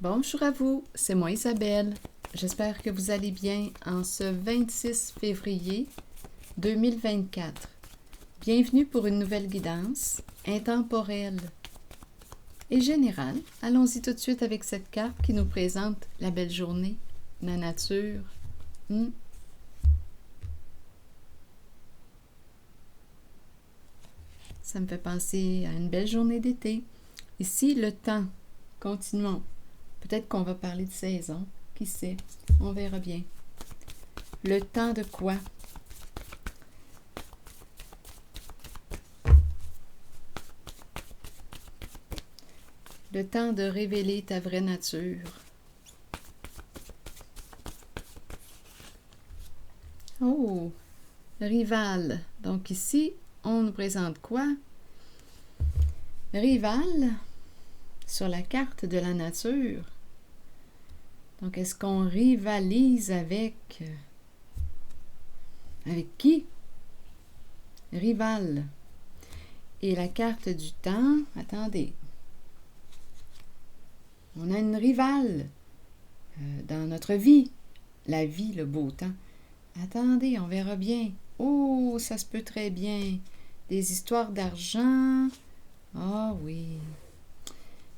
Bonjour à vous, c'est moi Isabelle. J'espère que vous allez bien en ce 26 février 2024. Bienvenue pour une nouvelle guidance intemporelle et générale. Allons-y tout de suite avec cette carte qui nous présente la belle journée, la nature. Ça me fait penser à une belle journée d'été. Ici, le temps. Continuons. Peut-être qu'on va parler de saison. Qui sait? On verra bien. Le temps de quoi? Le temps de révéler ta vraie nature. Oh! Rival. Donc ici, on nous présente quoi? Rival, sur la carte de la nature. Donc, est-ce qu'on rivalise avec qui? Rival. Et la carte du temps, attendez. On a une rivale dans notre vie. La vie, le beau temps. Attendez, on verra bien. Oh, ça se peut très bien. Des histoires d'argent. Ah oui,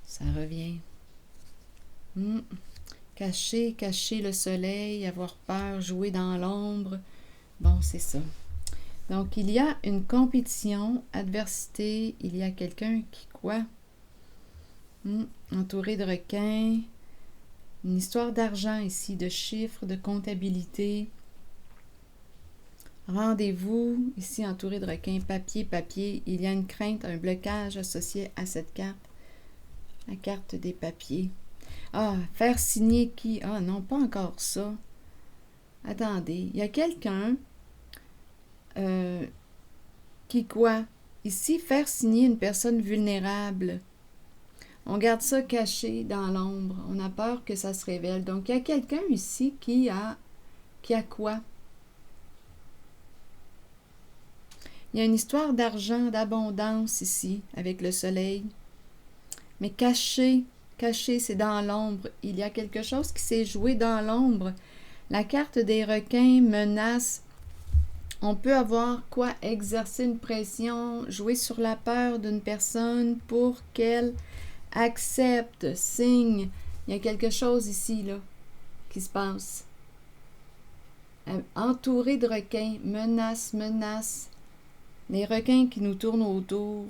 ça revient. Cacher le soleil, avoir peur, jouer dans l'ombre. Bon, c'est ça. Donc, il y a une compétition, adversité, il y a quelqu'un qui quoi? Entouré de requins. Une histoire d'argent ici, de chiffres, de comptabilité. Rendez-vous, ici entouré de requins, papier. Il y a une crainte, un blocage associé à cette carte. La carte des papiers. Ah, faire signer qui? Ah non, pas encore ça. Attendez, il y a quelqu'un qui quoi? Ici, faire signer une personne vulnérable. On garde ça caché dans l'ombre. On a peur que ça se révèle. Donc, il y a quelqu'un ici qui a quoi? Il y a une histoire d'argent, d'abondance ici, avec le soleil. Mais caché, c'est dans l'ombre. Il y a quelque chose qui s'est joué dans l'ombre. La carte des requins menace. On peut avoir quoi? Exercer une pression, jouer sur la peur d'une personne pour qu'elle accepte, signe. Il y a quelque chose ici, là, qui se passe. Entouré de requins, menace. Les requins qui nous tournent autour.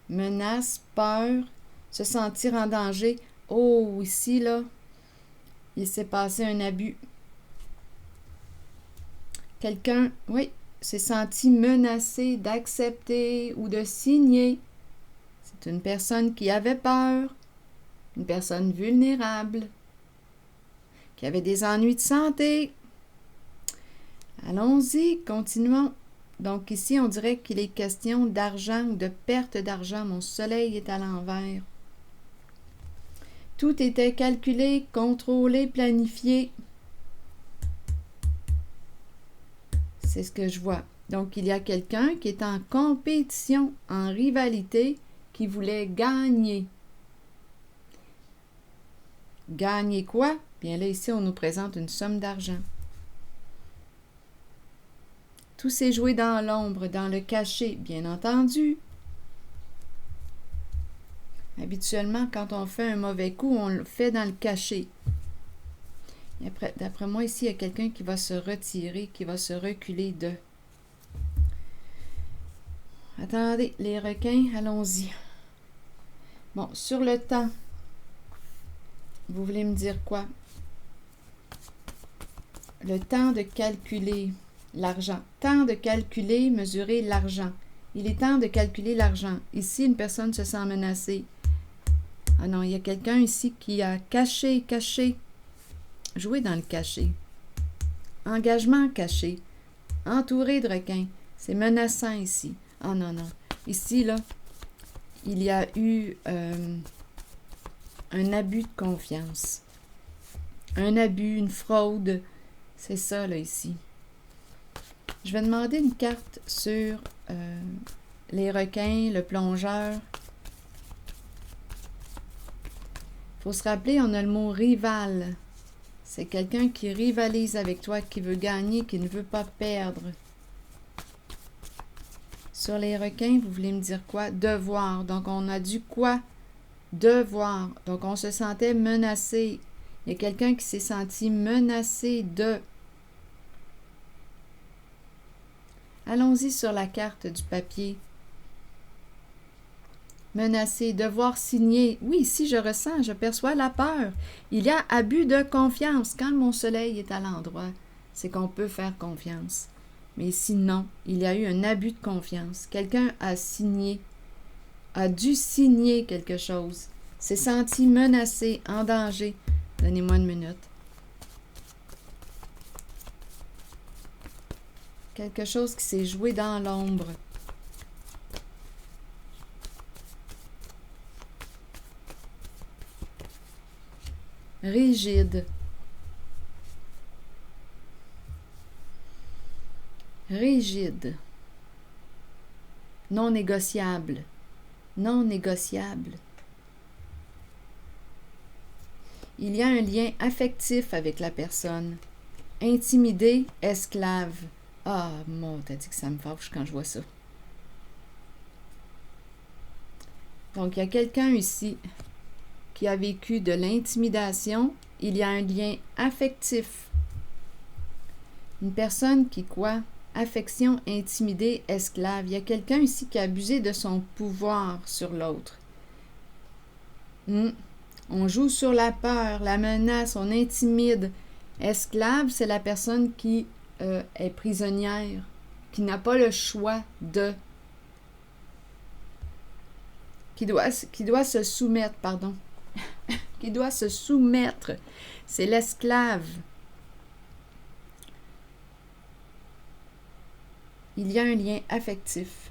Menace, peur, se sentir en danger. Oh, ici, là, il s'est passé un abus. Quelqu'un, oui, s'est senti menacé d'accepter ou de signer. C'est une personne qui avait peur, une personne vulnérable, qui avait des ennuis de santé. Allons-y, continuons. Donc ici, on dirait qu'il est question d'argent ou de perte d'argent. Mon soleil est à l'envers. Tout était calculé, contrôlé, planifié. C'est ce que je vois. Donc, il y a quelqu'un qui est en compétition, en rivalité, qui voulait gagner. Gagner quoi? Bien là, ici, on nous présente une somme d'argent. Tout s'est joué dans l'ombre, dans le cachet, bien entendu. Habituellement, quand on fait un mauvais coup, on le fait dans le cachet. D'après moi, ici, il y a quelqu'un qui va se retirer, qui va se reculer de. Attendez, les requins, allons-y. Bon, sur le temps, vous voulez me dire quoi? Le temps de calculer l'argent. Temps de calculer, mesurer l'argent. Il est temps de calculer l'argent. Ici, une personne se sent menacée. Ah non, il y a quelqu'un ici qui a caché. Jouer dans le cachet. Engagement caché. Entouré de requins. C'est menaçant ici. Ah non. Ici, là, il y a eu un abus de confiance. Un abus, une fraude. C'est ça, là, ici. Je vais demander une carte sur les requins, le plongeur. faut se rappeler, on a le mot rival. C'est quelqu'un qui rivalise avec toi, qui veut gagner, qui ne veut pas perdre. Sur les requins, vous voulez me dire quoi? Devoir. Donc, on a dû quoi? Devoir. Donc, on se sentait menacé. Il y a quelqu'un qui s'est senti menacé de... Allons-y sur la carte du papier. Menacé, devoir signer. Oui, ici, je ressens, je perçois la peur. Il y a abus de confiance. Quand mon soleil est à l'endroit, c'est qu'on peut faire confiance. Mais ici, non, il y a eu un abus de confiance. Quelqu'un a signé, a dû signer quelque chose. S'est senti menacé, en danger. Donnez-moi une minute. Quelque chose qui s'est joué dans l'ombre. Rigide. Rigide. Non négociable. Non négociable. Il y a un lien affectif avec la personne. Intimidé, esclave. Ah, moi, t'as dit que ça me fâche quand je vois ça. Donc, il y a quelqu'un ici qui a vécu de l'intimidation. Il y a un lien affectif. Une personne qui, quoi? Affection, intimidée, esclave. Il y a quelqu'un ici qui a abusé de son pouvoir sur l'autre. On joue sur la peur, la menace, on intimide. Esclave, c'est la personne qui est prisonnière, qui n'a pas le choix de... qui doit se soumettre, pardon. Qui doit se soumettre. C'est l'esclave. Il y a un lien affectif.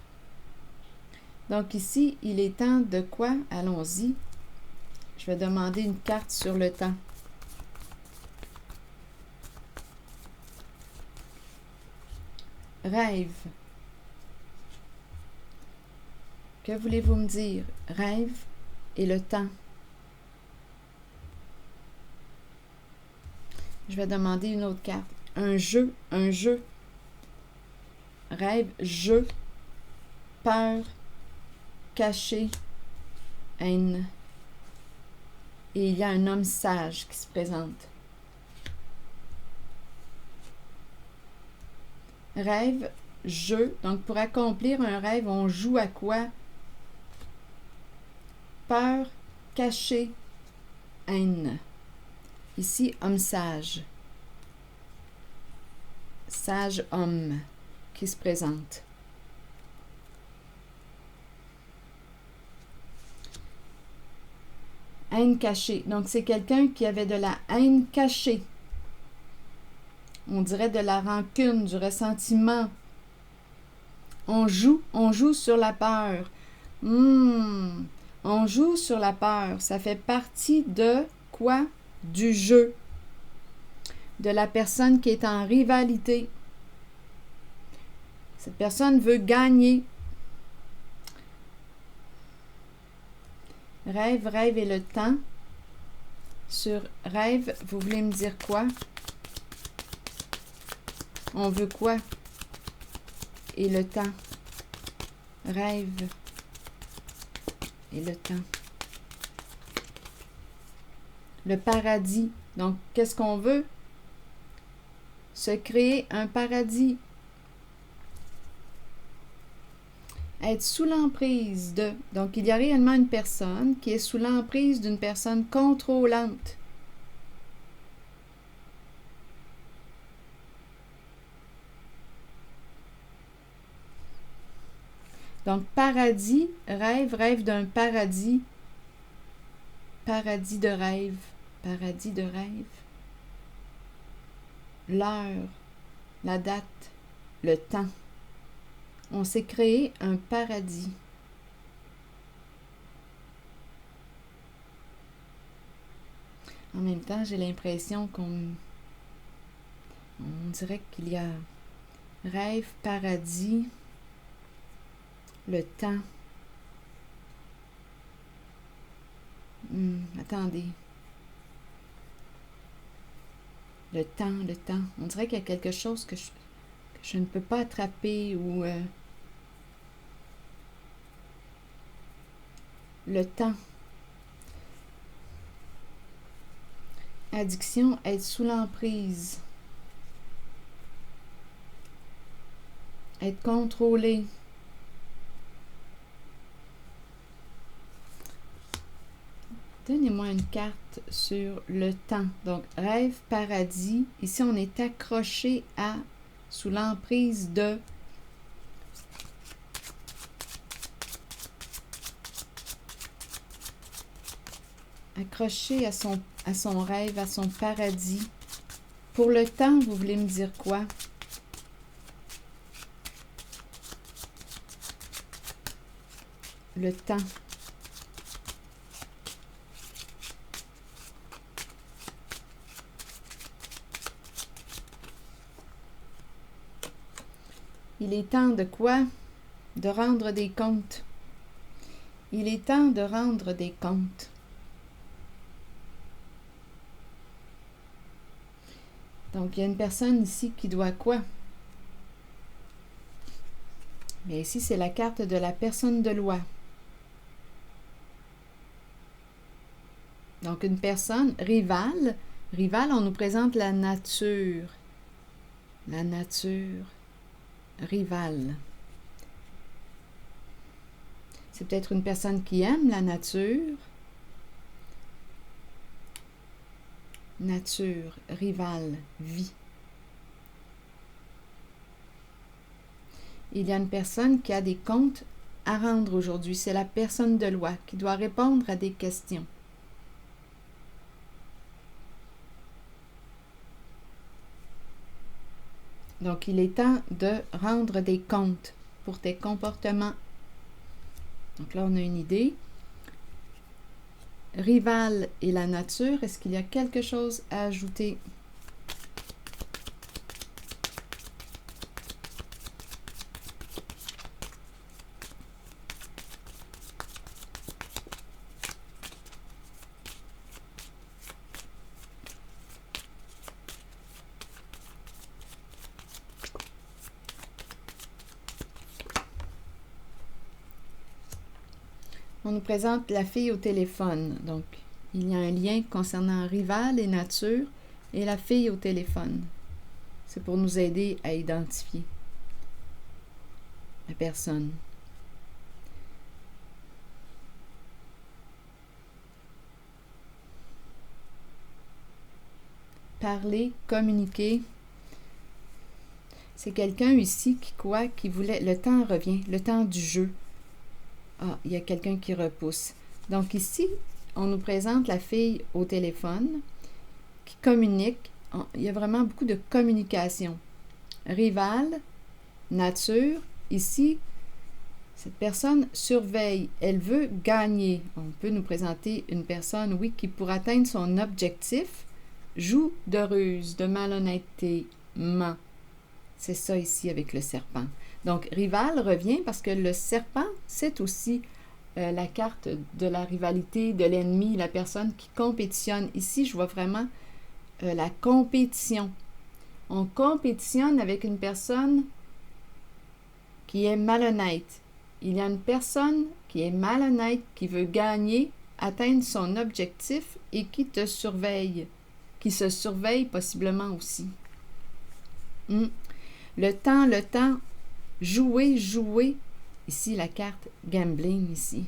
Donc ici, il est temps de quoi? Allons-y. Je vais demander une carte sur le temps. Rêve. Que voulez-vous me dire? Rêve et le temps. Je vais demander une autre carte. Un jeu, un jeu. Rêve, jeu, peur, caché, haine. Et il y a un homme sage qui se présente. Rêve, jeu. Donc, pour accomplir un rêve, on joue à quoi? Peur, caché, haine. Ici, homme sage. Sage homme qui se présente. Haine cachée. Donc, c'est quelqu'un qui avait de la haine cachée. On dirait de la rancune, du ressentiment. On joue sur la peur. On joue sur la peur. Ça fait partie de quoi? Du jeu. De la personne qui est en rivalité. Cette personne veut gagner. Rêve, rêve et le temps. Sur rêve, vous voulez me dire quoi? On veut quoi? Et le temps. Rêve et le temps. Le paradis. Donc, qu'est-ce qu'on veut? Se créer un paradis. Être sous l'emprise de... Donc, il y a réellement une personne qui est sous l'emprise d'une personne contrôlante. Donc, paradis, rêve, rêve d'un paradis. Paradis de rêve. Paradis de rêve. L'heure, la date, le temps. On s'est créé un paradis. En même temps, j'ai l'impression qu'on dirait qu'il y a rêve, paradis, le temps. Attendez. Le temps, le temps. On dirait qu'il y a quelque chose que je ne peux pas attraper ou... le temps. Addiction, être sous l'emprise. Être contrôlé. Donnez-moi une carte sur le temps. Donc, rêve, paradis. Ici, on est accroché à, sous l'emprise de... Accroché à son rêve, à son paradis. Pour le temps, vous voulez me dire quoi? Le temps. Il est temps de quoi? De rendre des comptes. Il est temps de rendre des comptes. Donc, il y a une personne ici qui doit quoi? Mais ici, c'est la carte de la personne de loi. Donc, une personne rivale. Rivale, on nous présente la nature. La nature. Rivale. C'est peut-être une personne qui aime la nature. Nature, rivale, vie. Il y a une personne qui a des comptes à rendre aujourd'hui. C'est la personne de loi qui doit répondre à des questions. Donc, il est temps de rendre des comptes pour tes comportements. Donc là, on a une idée. Rival et la nature, est-ce qu'il y a quelque chose à ajouter? On nous présente la fille au téléphone. Donc, il y a un lien concernant rival et nature et la fille au téléphone. C'est pour nous aider à identifier la personne. Parler, communiquer. C'est quelqu'un ici qui voulait... Le temps revient, le temps du jeu. Ah, il y a quelqu'un qui repousse. Donc ici, on nous présente la fille au téléphone qui communique. Il y a vraiment beaucoup de communication. Rival, nature. Ici, cette personne surveille. Elle veut gagner. On peut nous présenter une personne, oui, qui pour atteindre son objectif, joue de ruse, de malhonnêteté, ment. C'est ça ici avec le serpent. Donc, rival revient parce que le serpent, c'est aussi la carte de la rivalité, de l'ennemi, la personne qui compétitionne. Ici, je vois vraiment la compétition. On compétitionne avec une personne qui est malhonnête. Il y a une personne qui est malhonnête, qui veut gagner, atteindre son objectif et qui te surveille, qui se surveille possiblement aussi. Le temps, jouer, jouer. Ici, la carte gambling, ici.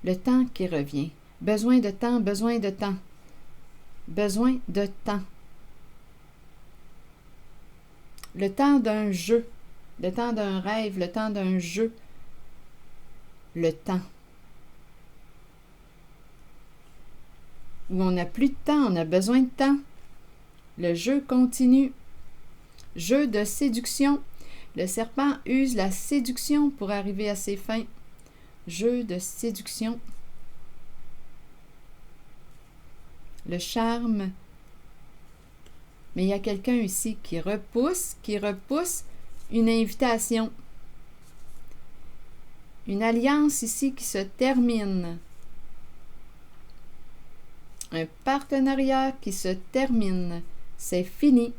Le temps qui revient. Besoin de temps, besoin de temps. Besoin de temps. Le temps d'un jeu. Le temps d'un rêve, le temps d'un jeu. Le temps. Où on n'a plus de temps, on a besoin de temps. Le jeu continue. Jeu de séduction. Le serpent use la séduction pour arriver à ses fins. Jeu de séduction. Le charme. Mais il y a quelqu'un ici qui repousse une invitation. Une alliance ici qui se termine. Un partenariat qui se termine. c'est fini.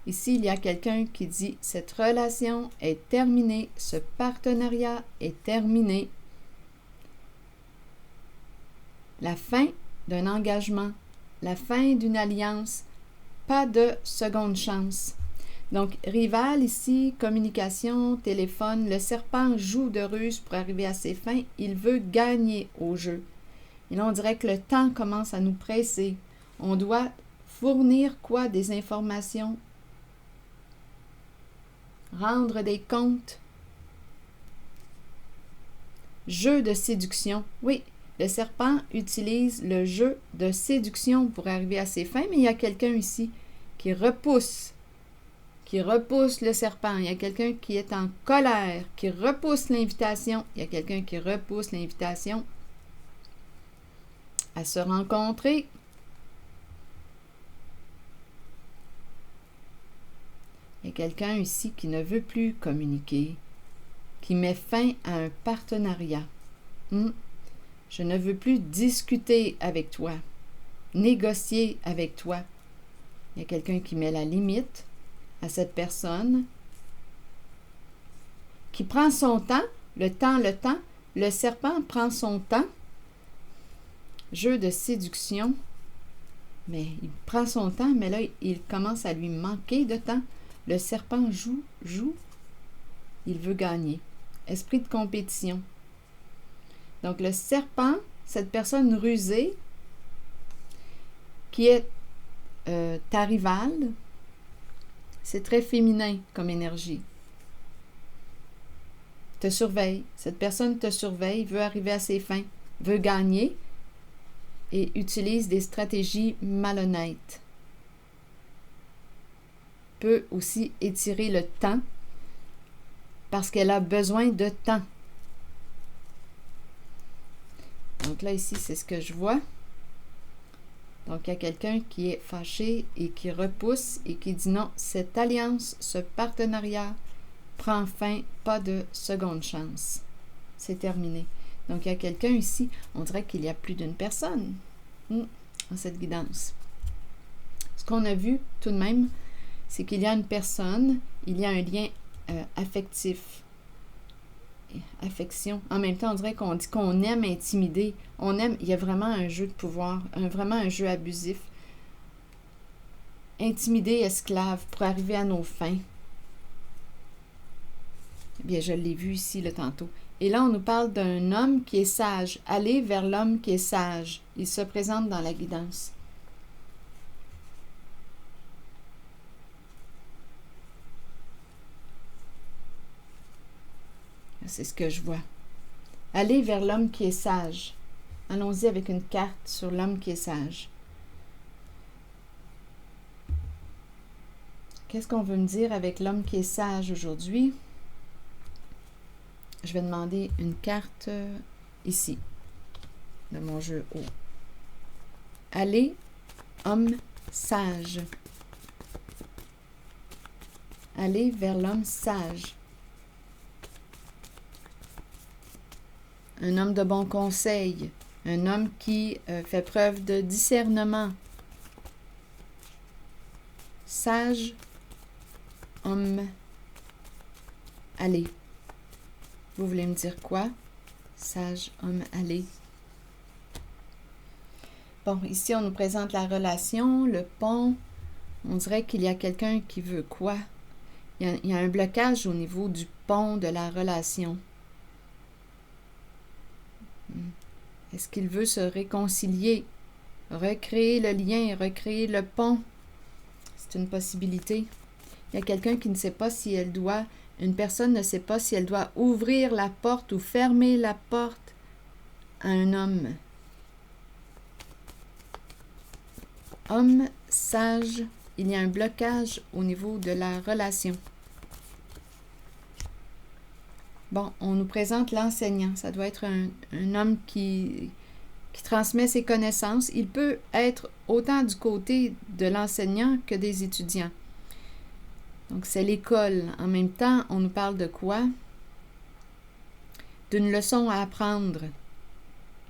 Ici, il y a quelqu'un qui dit « Cette relation est terminée, ce partenariat est terminé. » La fin d'un engagement, la fin d'une alliance, pas de seconde chance. Donc, rival ici, communication, téléphone, le serpent joue de ruse pour arriver à ses fins. Il veut gagner au jeu. Et là, on dirait que le temps commence à nous presser. On doit fournir quoi? Des informations, rendre des comptes. Jeu de séduction. Oui, le serpent utilise le jeu de séduction pour arriver à ses fins, mais il y a quelqu'un ici qui repousse le serpent. Il y a quelqu'un qui est en colère, qui repousse l'invitation. Il y a quelqu'un qui repousse l'invitation à se rencontrer. Il y a quelqu'un ici qui ne veut plus communiquer, qui met fin à un partenariat. Je ne veux plus discuter avec toi, négocier avec toi. Il y a quelqu'un qui met la limite à cette personne, qui prend son temps, le temps, le serpent prend son temps, jeu de séduction, mais il prend son temps, mais là, il commence à lui manquer de temps. Le serpent joue, il veut gagner. Esprit de compétition. Donc, le serpent, cette personne rusée, qui est ta rivale, c'est très féminin comme énergie. Te surveille. Cette personne te surveille, veut arriver à ses fins, veut gagner et utilise des stratégies malhonnêtes. Peut aussi étirer le temps parce qu'elle a besoin de temps. Donc là, ici, c'est ce que je vois. Donc, il y a quelqu'un qui est fâché et qui repousse et qui dit non, cette alliance, ce partenariat prend fin, pas de seconde chance. C'est terminé. Donc, il y a quelqu'un ici, on dirait qu'il y a plus d'une personne dans cette guidance. Ce qu'on a vu tout de même, c'est qu'il y a une personne, il y a un lien affectif. Affection. En même temps, on dirait qu'on dit qu'on aime intimider. On aime, il y a vraiment un jeu de pouvoir, vraiment un jeu abusif. Intimider esclave pour arriver à nos fins. Eh bien, je l'ai vu ici, le tantôt. Et là, on nous parle d'un homme qui est sage. Aller vers l'homme qui est sage. Il se présente dans la guidance. C'est ce que je vois. Aller vers l'homme qui est sage. Allons-y avec une carte sur l'homme qui est sage. Qu'est-ce qu'on veut me dire avec l'homme qui est sage aujourd'hui? Je vais demander une carte ici, de mon jeu haut. Aller, homme sage. Aller vers l'homme sage. Un homme de bon conseil, un homme qui fait preuve de discernement. Sage, homme, allez. Vous voulez me dire quoi? Sage, homme, allez. Bon, ici, on nous présente la relation, le pont. On dirait qu'il y a quelqu'un qui veut quoi? Il y a un blocage au niveau du pont de la relation. Est-ce qu'il veut se réconcilier, recréer le lien, recréer le pont? C'est une possibilité. Il y a quelqu'un qui ne sait pas si elle doit, une personne ne sait pas si elle doit ouvrir la porte ou fermer la porte à un homme. Homme sage, il y a un blocage au niveau de la relation. Bon, on nous présente l'enseignant. Ça doit être un homme qui transmet ses connaissances. Il peut être autant du côté de l'enseignant que des étudiants. Donc, c'est l'école. En même temps, on nous parle de quoi? D'une leçon à apprendre.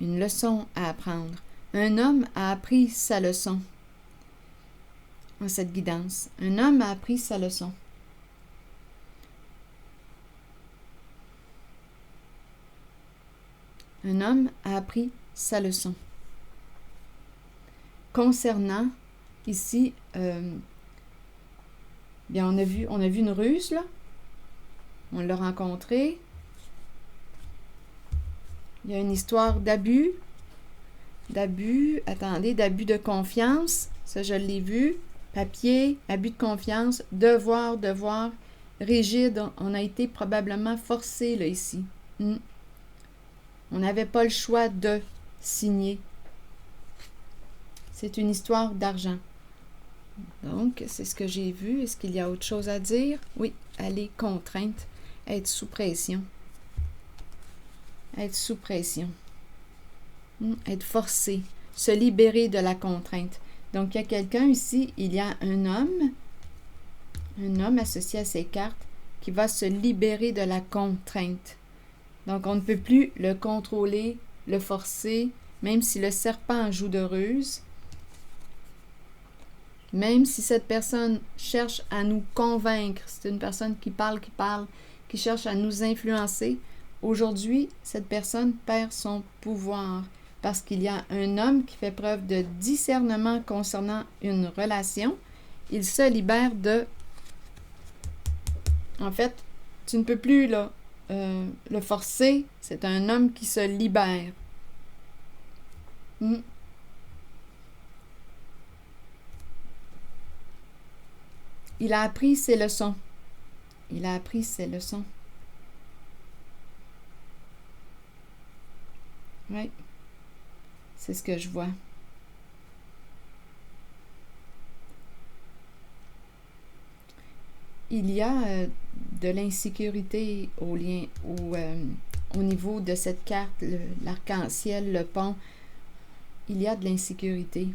Une leçon à apprendre. Un homme a appris sa leçon. en cette guidance. Un homme a appris sa leçon. Un homme a appris sa leçon. Concernant, ici, bien, on a vu une ruse, là. On l'a rencontré. Il y a une histoire d'abus. D'abus de confiance. Ça, je l'ai vu. Papier, abus de confiance, devoir, rigide. On a été probablement forcé, là, ici. On n'avait pas le choix de signer. C'est une histoire d'argent. Donc, c'est ce que j'ai vu. Est-ce qu'il y a autre chose à dire? Oui, aller contrainte, être sous pression. Être sous pression. Être forcé. Se libérer de la contrainte. Donc, il y a quelqu'un ici, il y a un homme associé à ces cartes, qui va se libérer de la contrainte. Donc, on ne peut plus le contrôler, le forcer, même si le serpent joue de ruse. Même si cette personne cherche à nous convaincre, c'est une personne qui parle, qui cherche à nous influencer, aujourd'hui, cette personne perd son pouvoir parce qu'il y a un homme qui fait preuve de discernement concernant une relation. Il se libère de... En fait, tu ne peux plus le forcer. C'est un homme qui se libère. Il a appris ses leçons. Il a appris ses leçons. Oui. C'est ce que je vois. Il y a de l'insécurité au niveau de cette carte, l'arc-en-ciel, le pont. Il y a de l'insécurité.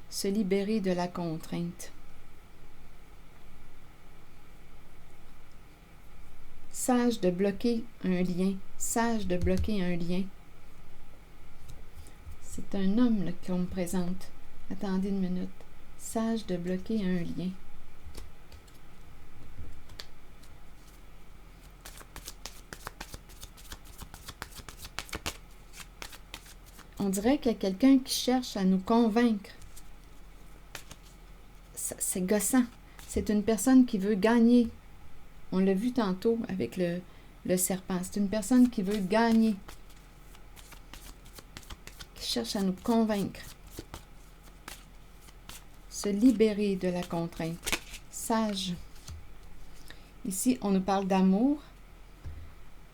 Se libérer de la contrainte. Sage de bloquer un lien. Sage de bloquer un lien. C'est un homme qu'on me présente. Attendez une minute. Sage de bloquer un lien. On dirait qu'il y a quelqu'un qui cherche à nous convaincre. C'est gossant. C'est une personne qui veut gagner. On l'a vu tantôt avec le serpent. C'est une personne qui veut gagner. Qui cherche à nous convaincre. Se libérer de la contrainte. Sage. Ici, on nous parle d'amour.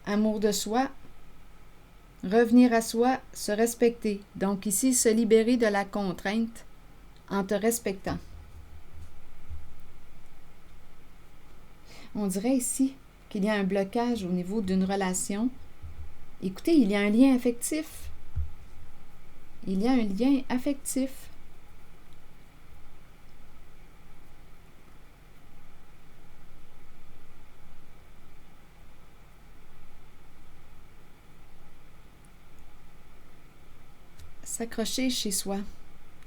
Amour de soi. Revenir à soi, se respecter. Donc ici, se libérer de la contrainte en te respectant. On dirait ici qu'il y a un blocage au niveau d'une relation. Écoutez, il y a un lien affectif. Il y a un lien affectif. S'accrocher chez soi.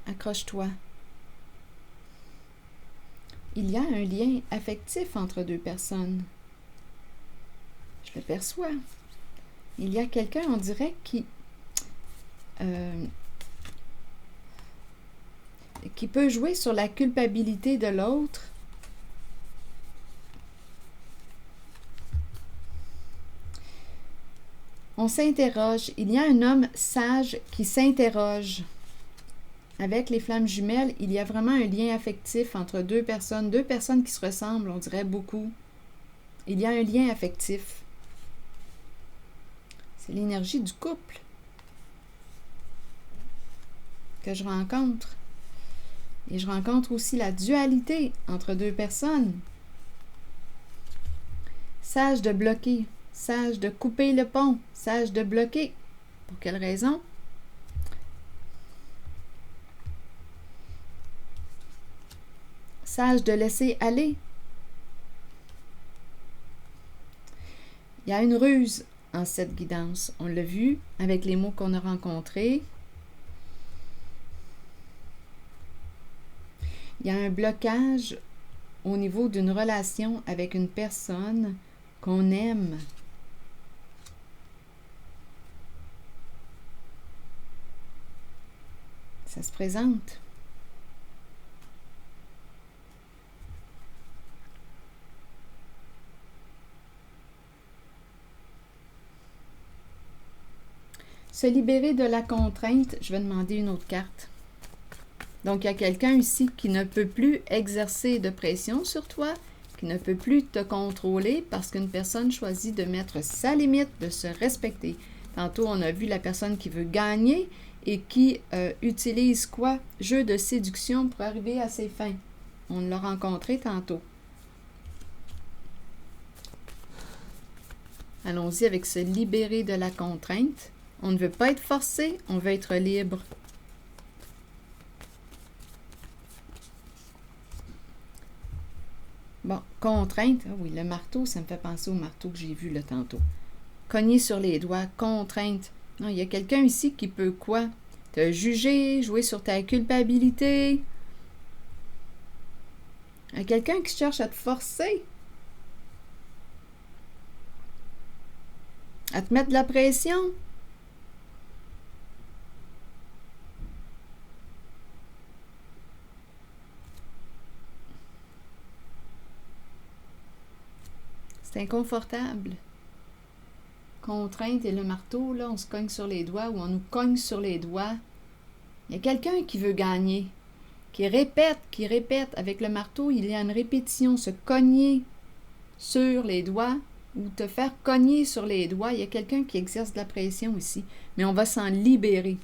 Accroche-toi. Il y a un lien affectif entre deux personnes. Je le perçois. Il y a quelqu'un, on dirait, qui peut jouer sur la culpabilité de l'autre. On s'interroge. Il y a un homme sage qui s'interroge. Avec les flammes jumelles, il y a vraiment un lien affectif entre deux personnes qui se ressemblent, on dirait beaucoup. Il y a un lien affectif. C'est l'énergie du couple que je rencontre. Et je rencontre aussi la dualité entre deux personnes. Sage de bloquer, sage de couper le pont, sage de bloquer. Pour quelle raison? Sage de laisser aller. Il y a une ruse en cette guidance. On l'a vu avec les mots qu'on a rencontrés. Il y a un blocage au niveau d'une relation avec une personne qu'on aime. Ça se présente. Se libérer de la contrainte, je vais demander une autre carte. Donc, il y a quelqu'un ici qui ne peut plus exercer de pression sur toi, qui ne peut plus te contrôler parce qu'une personne choisit de mettre sa limite, de se respecter. Tantôt, on a vu la personne qui veut gagner et qui utilise quoi? Jeu de séduction pour arriver à ses fins. On l'a rencontré tantôt. Allons-y avec se libérer de la contrainte. On ne veut pas être forcé, on veut être libre. Bon, contrainte. Ah oui, le marteau, ça me fait penser au marteau que j'ai vu là tantôt. Cogner sur les doigts, contrainte. Non, il y a quelqu'un ici qui peut quoi? Te juger, jouer sur ta culpabilité. Il y a quelqu'un qui cherche à te forcer. À te mettre de la pression. C'est inconfortable. Contrainte et le marteau, là, on se cogne sur les doigts ou on nous cogne sur les doigts. Il y a quelqu'un qui veut gagner, qui répète. Avec le marteau, il y a une répétition, se cogner sur les doigts ou te faire cogner sur les doigts. Il y a quelqu'un qui exerce de la pression ici, mais on va s'en libérer.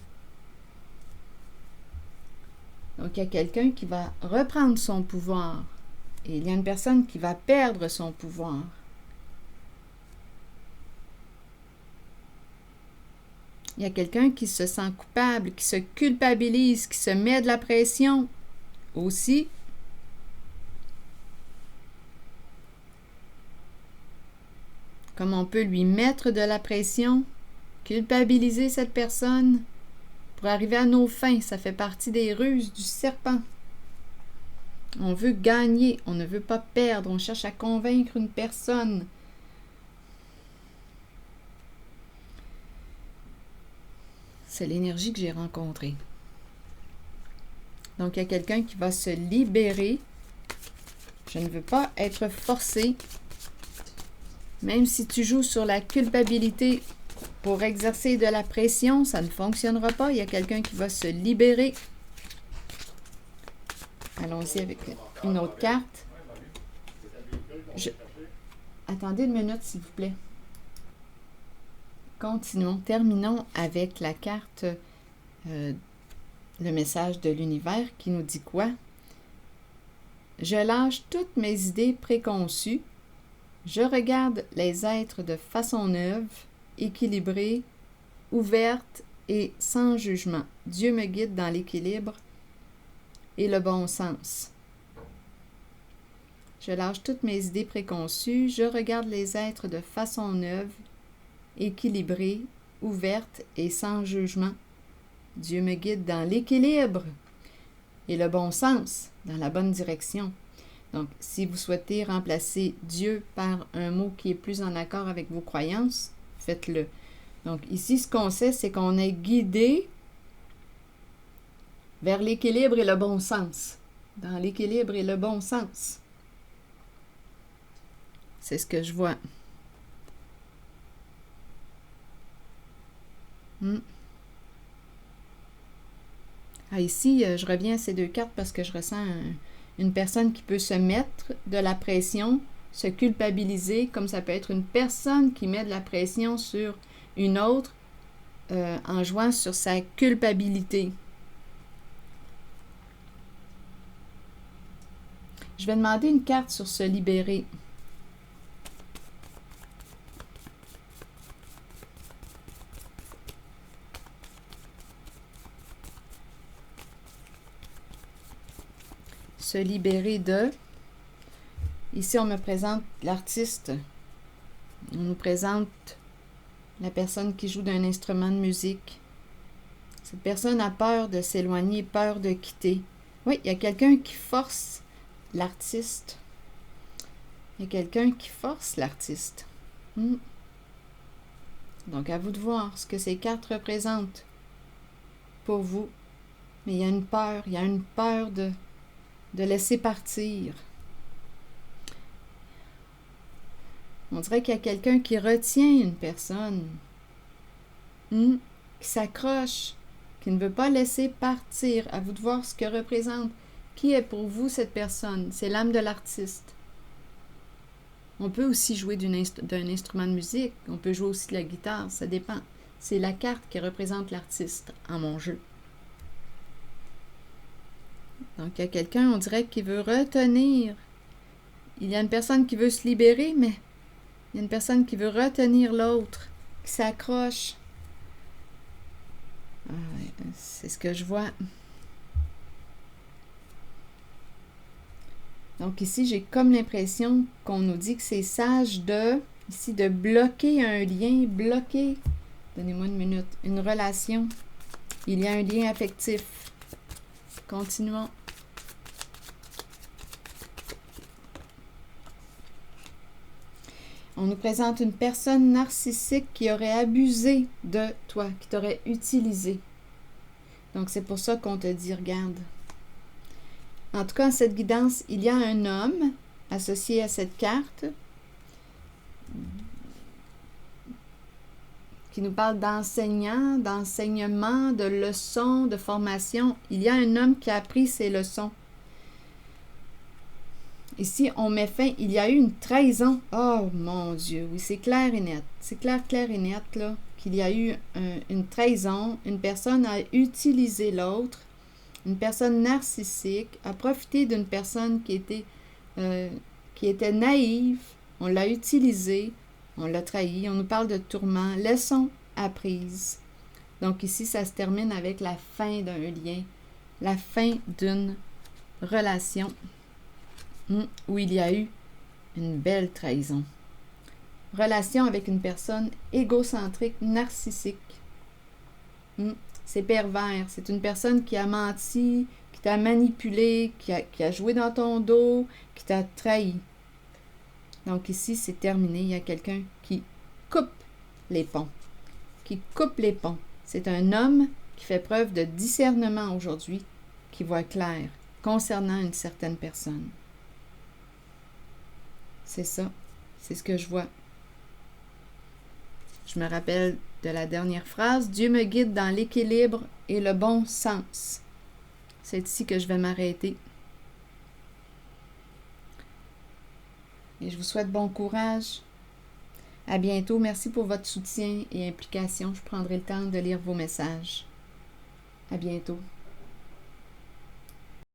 Donc, il y a quelqu'un qui va reprendre son pouvoir et il y a une personne qui va perdre son pouvoir. Il y a quelqu'un qui se sent coupable, qui se culpabilise, qui se met de la pression aussi. Comme on peut lui mettre de la pression, culpabiliser cette personne pour arriver à nos fins. Ça fait partie des ruses du serpent. On veut gagner, on ne veut pas perdre, on cherche à convaincre une personne. C'est l'énergie que j'ai rencontrée. Donc, il y a quelqu'un qui va se libérer. Je ne veux pas être forcé. Même si tu joues sur la culpabilité pour exercer de la pression, ça ne fonctionnera pas. Il y a quelqu'un qui va se libérer. Allons-y avec une autre carte. Attendez une minute, s'il vous plaît. Continuons, terminons avec la carte, le message de l'univers qui nous dit quoi? Je lâche toutes mes idées préconçues. Je regarde les êtres de façon neuve, équilibrée, ouverte et sans jugement. Dieu me guide dans l'équilibre et le bon sens. Je lâche toutes mes idées préconçues. Je regarde les êtres de façon neuve, équilibrée, ouverte et sans jugement. Dieu me guide dans l'équilibre et le bon sens, dans la bonne direction. Donc, si vous souhaitez remplacer Dieu par un mot qui est plus en accord avec vos croyances, faites-le. Donc, ici, ce qu'on sait, c'est qu'on est guidé vers l'équilibre et le bon sens. Dans l'équilibre et le bon sens. C'est ce que je vois. Ah, ici, je reviens à ces deux cartes parce que je ressens une personne qui peut se mettre de la pression, se culpabiliser, comme ça peut être une personne qui met de la pression sur une autre en jouant sur sa culpabilité. Je vais demander une carte sur se libérer. Se libérer de... Ici, on me présente l'artiste. On nous présente la personne qui joue d'un instrument de musique. Cette personne a peur de s'éloigner, peur de quitter. Oui, il y a quelqu'un qui force l'artiste. Il y a quelqu'un qui force l'artiste. Donc, à vous de voir ce que ces cartes représentent pour vous. Mais il y a une peur de laisser partir. On dirait qu'il y a quelqu'un qui retient une personne, qui s'accroche, qui ne veut pas laisser partir. À vous de voir ce que représente. Qui est pour vous cette personne? C'est l'âme de l'artiste. On peut aussi jouer d'un instrument de musique. On peut jouer aussi de la guitare. Ça dépend. C'est la carte qui représente l'artiste en mon jeu. Donc, il y a quelqu'un, on dirait, qui veut retenir. Il y a une personne qui veut se libérer, mais il y a une personne qui veut retenir l'autre, qui s'accroche. C'est ce que je vois. Donc ici, j'ai comme l'impression qu'on nous dit que c'est sage de bloquer un lien, donnez-moi une minute, une relation. Il y a un lien affectif. Continuons. On nous présente une personne narcissique qui aurait abusé de toi, qui t'aurait utilisé. Donc, c'est pour ça qu'on te dit, regarde. En tout cas, en cette guidance, il y a un homme associé à cette carte qui nous parle d'enseignant, d'enseignement, de leçons, de formation. Il y a un homme qui a appris ses leçons. Ici, on met fin, il y a eu une trahison. Oh mon Dieu, oui, c'est clair et net. C'est clair et net, là, qu'il y a eu une trahison. Une personne a utilisé l'autre. Une personne narcissique a profité d'une personne qui était naïve. On l'a utilisée, on l'a trahi. On nous parle de tourment. Leçon apprise. Donc ici, ça se termine avec la fin d'un lien, la fin d'une relation. Où il y a eu une belle trahison. Relation avec une personne égocentrique, narcissique. C'est pervers. C'est une personne qui a menti, qui t'a manipulé, qui a joué dans ton dos, qui t'a trahi. Donc ici, c'est terminé. Il y a quelqu'un qui coupe les ponts. C'est un homme qui fait preuve de discernement aujourd'hui, qui voit clair concernant une certaine personne. C'est ça. C'est ce que je vois. Je me rappelle de la dernière phrase. Dieu me guide dans l'équilibre et le bon sens. C'est ici que je vais m'arrêter. Et je vous souhaite bon courage. À bientôt. Merci pour votre soutien et implication. Je prendrai le temps de lire vos messages. À bientôt.